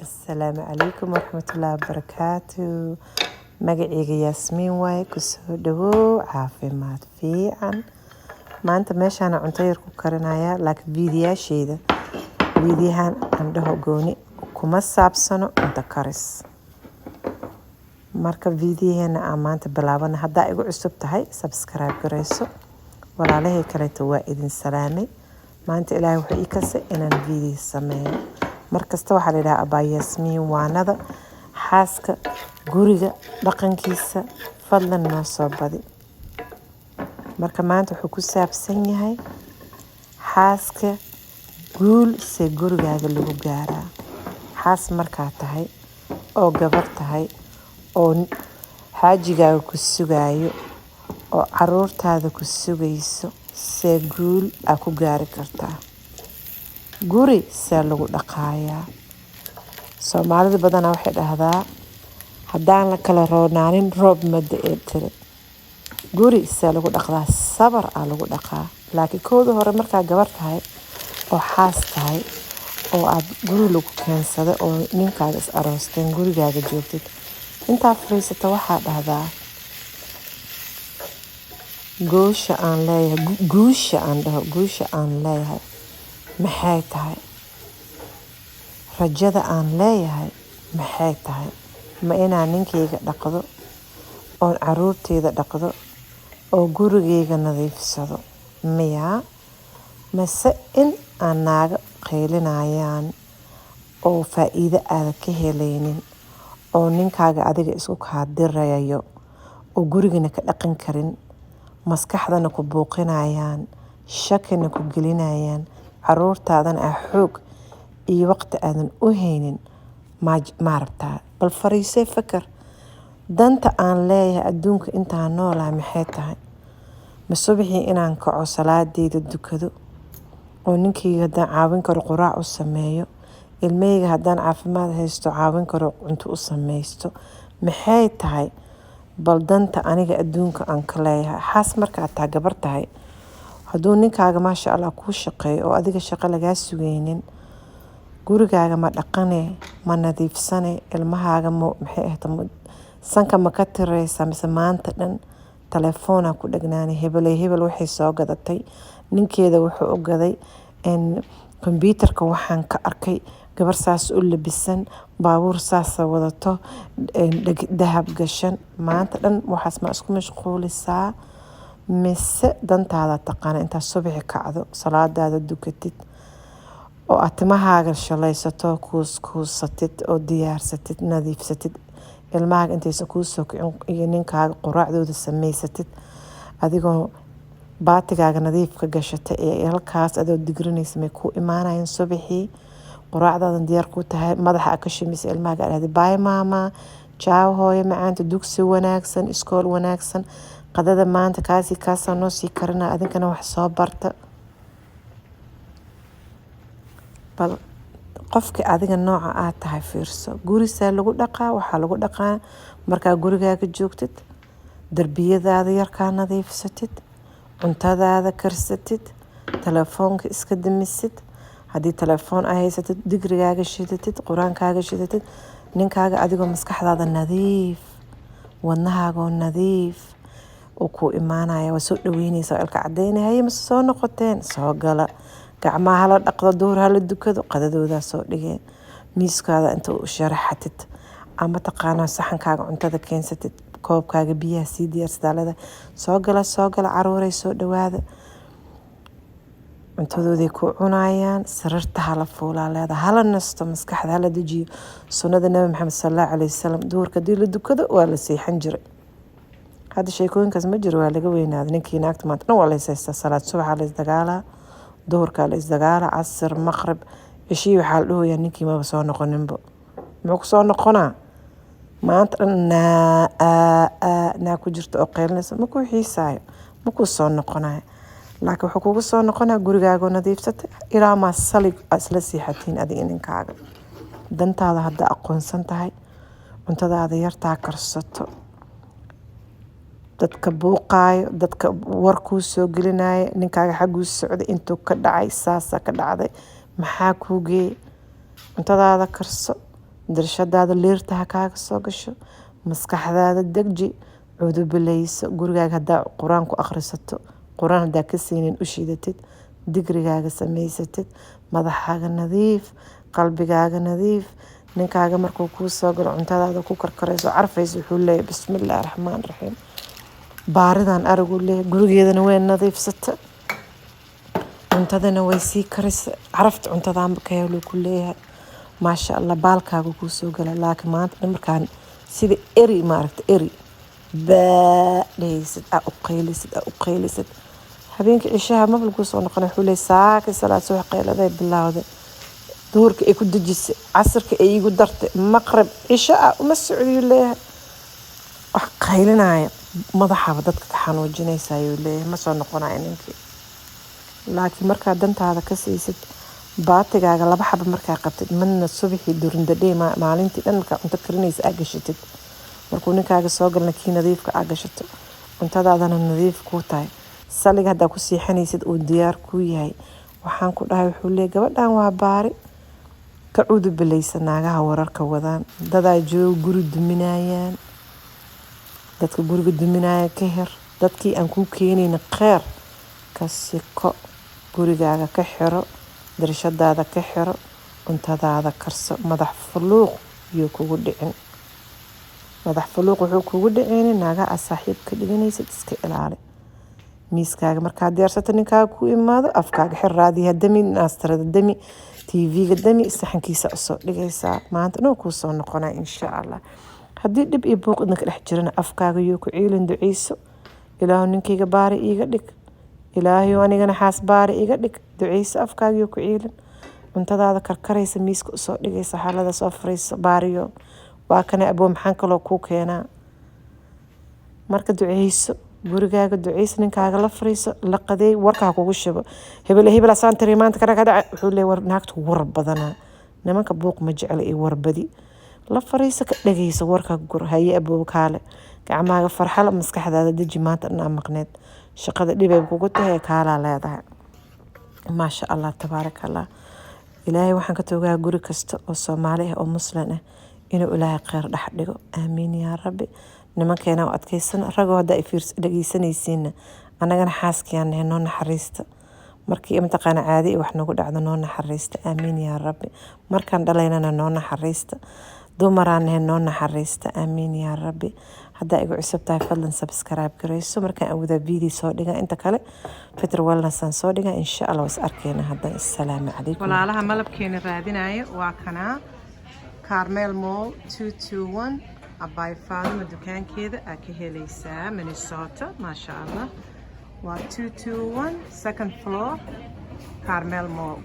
السلام عليكم ورحمة الله وبركاته. magacayga Yaasmiin waaye kusoo dhawow caafimaad fiican. maanta meeshaan cunto yar ku karinayaa laakiin fiidiyahan aan dhaho gooni kuma saabsano cunto karis. marka fiidiyaheena aan maanta bilaabana haddaa igu cusub tahay subscribe garayso. walaalahay kaleeto waa idin salaamay. maanta ilaahay wuxuu ii kasay inaan fiidiyo sameeyo. markasta waxaa la yidhahaa abaa Yaasmiin waanada xaaska guriga dhaqankiisa fadlan noo soo badi. marka maanta wuxuu ku saabsan yahay xaaska guul see gurigaaga lagu gaaraa. xaas markaa tahay oo gabar tahay oo xaajigaaga ku sugaayo oo caruurtaada ku sugayso see guul aa ku gaari kartaa. guri see lagu dhaqaayaa. soomaalida badanaa waxay dhahdaa haddaan la kala roonaanin roob mada ee tiri. guri see lagu dhaqdaa sabar aa lagu dhaqaa. laakiin kooda hore markaa gabar tahay oo xaas tahay oo aad guri lagu keensaday oo ninkaaga is aroosteen gurigaaga joogtid intaa fariisata waxaa dhahdaa guusha aan leeyahay maxay tahay. rajada aan leeyahay maxay tahay. ma inaan ninkayga dhaqdo oon caruurteyda dhaqdo oo gurigayga nadiifsado miyaa mase in aan naaga qaylinayaan oo faa'iido aada ka helaynin oo ninkaaga adiga isku kaadirayo oo gurigana ka dhaqan karin maskaxdana ku buuqinayaan shakina ku gelinayaan caruurtaadana ah xoog iyo waqti aadan u haynin ma rabtaa. bal fariisay fakar danta aan leeyahay adduunka intaan noolahay maxay tahay. ma subaxii inaan kaco salaadeyda dukado oo ninkayga haddaan caawin karo quraac u sameeyo ilmahayga haddaan caafimaad haysto caawin karo cunto u samaysto maxay tahay. bal danta aniga adduunka aan ka leeyahay. xaas markaad taa gabar tahay hadduu ninkaaga maasha Allah kuu shaqeeyo oo adiga shaqo lagaa sugaynin gurigaaga ma dhaqane ma nadiifsane ilmahaaga sanka ma ka tiraysa mise maanta dhan telefoona ku dhagnaanay hebel waxay soo gadatay ninkeeda wuxuu u gaday kombyuutarka waxaan ka arkay gabar saas u labisan baabuur saasa wadato dahab gashan maanta dhan waxaas ma isku mashquulisaa mise dantaada taqaana intaad subaxi kacdo salaadaada dukatid oo aad timahaaga shalaysato kuusatid oo diyaarsatid nadiifsatid ilmahaaga intaysa kuu soo kicin iyo ninkaaga quraacdooda samaysatid adigoo baatigaaga nadiifka gashata ee halkaas adoo digrinaysa may ku imaanayaan subaxii quraacdaadan diyaar ku tahay madaxa ka shimisay ilmahaaga aad baay maama jaaw hooyo macaanta dugsi wanaagsan iskool wanaagsan qadada maanta kaasa noo sii karina adinkana wax soo barta. bal qofka adiga nooca aad tahay fiirso. gurisaa lagu dhaqaa waxaa lagu dhaqaa markaa gurigaaga joogtid darbiyadaada yarkaa nadiifsatid cuntadaada karsatid telefoonka iska damisid haddii telefoon ay haysatid digrigaaga shidatid quraankaaga shidatid ninkaaga adigoo maskaxdaada nadiif wadnahaagoo nadiif oo ku imaanaya waa soo dhaweynaysa ilka cadeynaya ma soo noqoteen soo gala gacmaha hala dhaqdo duhur hala dukado qadadooda soo dhigeen miiskaada inta u sharaxatid ama taqaanaa saxankaaga cuntada keensatid koobkaaga biyaha sii diyaarsadaalada soo gala caruuray soo dhawaada cuntadooday ku cunayaan sariirta hala fuulaa leeda hala nasto maskaxda hala dejiyo sunnada nabi maxamed sallallahu alayhi wasallam duhurka dii la dukado waa la seexan jiray. hadda sheekooyinkaas ma jiro waa laga weynaaday ninkii naagta maanta dhan waa la haystaa salaad subaxa la isdagaalaa duhurka la isdagaalaa casir maqrib cishii waxaa la dhahoyaa ninkii maba soo noqoninba muxuu ku soo noqonaa maanta dhan naa ku jirto oo qeylinaysa ma ku xiisaayo ma ku soo noqonayo laakiin wuxuu kugu soo noqonaa gurigaagoo nadiifsatay ilaa maa salig isla siixatiin adiga ninkaaga. dantaada hadda aqoonsan tahay cuntadaada yartaa karsato dadka buuqaayo dadka war kuu soo gelinaya ninkaaga xagguu socday intuu ka dhacay saasa ka dhacday maxaa kuu geeyey cuntadaada karso darshadaada leerta ha kaaga soo gasho maskaxdaada degji cudubileyso gurigaaga haddaa qur-aan ku akhrisato qur-aan haddaa ka siinin u shiidatid digrigaaga samaysatid madaxaaga nadiif qalbigaaga nadiif ninkaaga markuu kuu soo galo cuntadaada ku karkarayso carfayso wuxuu leeyahay bismillaahi raxmaan raxiim baaridan araguu leeyahay gurigeedana way nadiifsata cuntadana way sii karisa carafta cuntadaanba ka heluu ku leeyahay maasha allah baalkaaga kuu soo gala laakiin maanta markaan sida eri maaragta eri baa dhehaysid u qaylisid habeenkii cishaha mabal kuu soo noqona wuxuu leeyahay saaka salaad subax qayladay bilowday duhurka ay ku dejisay casirka ay igu dartay maqrib cisho uma socdiyuu leeyahay wax qaylinaya madaxaaba dadka ka xanuujinaysa ayuu leeyahay ma soo noqonayo ninkii laakiin markaa dantaada ka siisid baatigaaga 2 xabo markaa qabtid midna subaxii durindadhey maalintii dhan markaa cunto karinaysa aa gashatid markuu ninkaaga soo galna kii nadiifka aa gashato cuntadaadana nadiif kuu tahay saliga haddaa ku siixanaysid uu diyaar kuu yahay waxaan ku dhahay wuxuu leeyahay gabadhan waa baari ka cudubilaysa naagaha wararka wadaan dadaa jooga guri duminayaan dadka guriga duminaya ka hir dadkii aan kuu keenayna kheyr ka siko gurigaaga ka xiro darshadaada ka xiro cuntadaada karso madax fuluuq iyo kugu dhicin madax fuluuq wuxuu kugu dhicin naagaha saaxiib ka dhiganaysid iska ilaali miiskaaga markaa diyaarsato ninkaaga ku imaado afkaaga xir raadiyaha dami naastarada dami tv-ga dami saxankiisa usoo dhigaysaa maanta inuu kuu soo noqonaa insha allah haddii dhib iyo buuq idinka dhex jirana afkaaga yoo ku ciilin duceyso ilaahu ninkayga baari iiga dhig ilaahayu anigana xaas baari iga dhig duceyso afkaaga yoo ku ciilin cuntadaada karkaraysa miiska usoo dhigaysa xaalada soo fariiso baariyo waa kana aboo maxaan kaloo kuu keenaa marka duceyso gurigaaga duceyso ninkaaga la fariiso la qadeey warkaa kugu shubo hebel asaan tiri maanta kana kada wuxuu leeyahay war naagtu war badana nimanka buuq ma jecel ee warbadi la fariiso ka dhageyso warka gur haye aboo kaale gacmaaga farxala maskaxdaada deji maanta dhan maqneed shaqada dhibay kugu tahay kaala leedahay maasha allah tabaarakallah ilaahay waxaan ka toogaa guri kasta oo Soomaali ah oo muslim ah inuu ilaahay khayr dhex dhigo aamiin yaa rabbi nimankeena oo adkaysan ragoo hadda ay dhageysanaysiin anagana xaaskiyaan noo naxariista markii imtixaan caadi wax nagu dhacdo noo naxariista aamiin yaa rabbi markaan dhalaynana noo naxariista dumaraan noo naxariista aamiin yaa rabbi hadda igu cusub tahay fadlan subscribe gareyso markaan awooda video soo dhiga inta kale fitr wellness aan soo dhiga insha Allah was arkeena hadda assalaamu calaykum walaalaha malabkeena raadinayo waa kana Carmel Mall 221 abay faadima dukaankeeda aa ka helaysaa Minnesota maasha Allah waa 221 second floor Carmel Mall